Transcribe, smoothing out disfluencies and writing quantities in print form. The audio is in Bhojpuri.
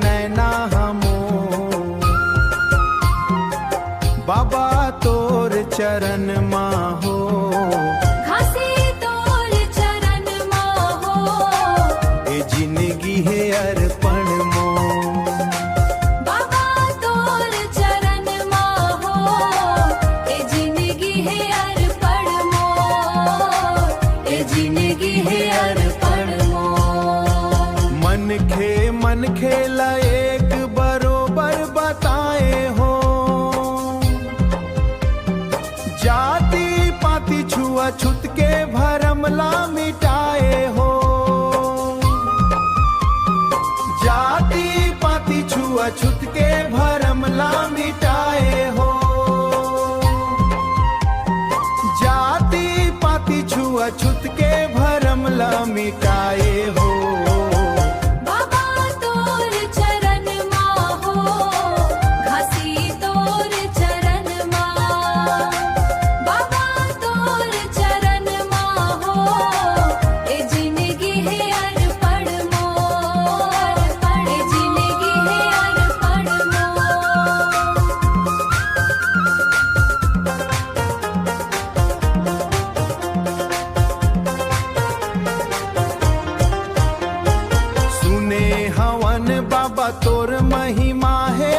नैना हमो बाबा तोर चरण माहो घासी तोर चरण माहो ए जिंदगी है अर्पण मो बाबा तोर चरण माहो ए जिंदगी है अर्पण मो ए जिंदगी है अर्पण मो मन खेला एक बरोबर बताए हो जाति पाति छुआछूत के भरमला मिटाए हो जाति पाति छुआछूत के भरमला मिटाए हो जाति पाति छुआछूत के भरमला मिटाए हो बाबा तोर महिमा है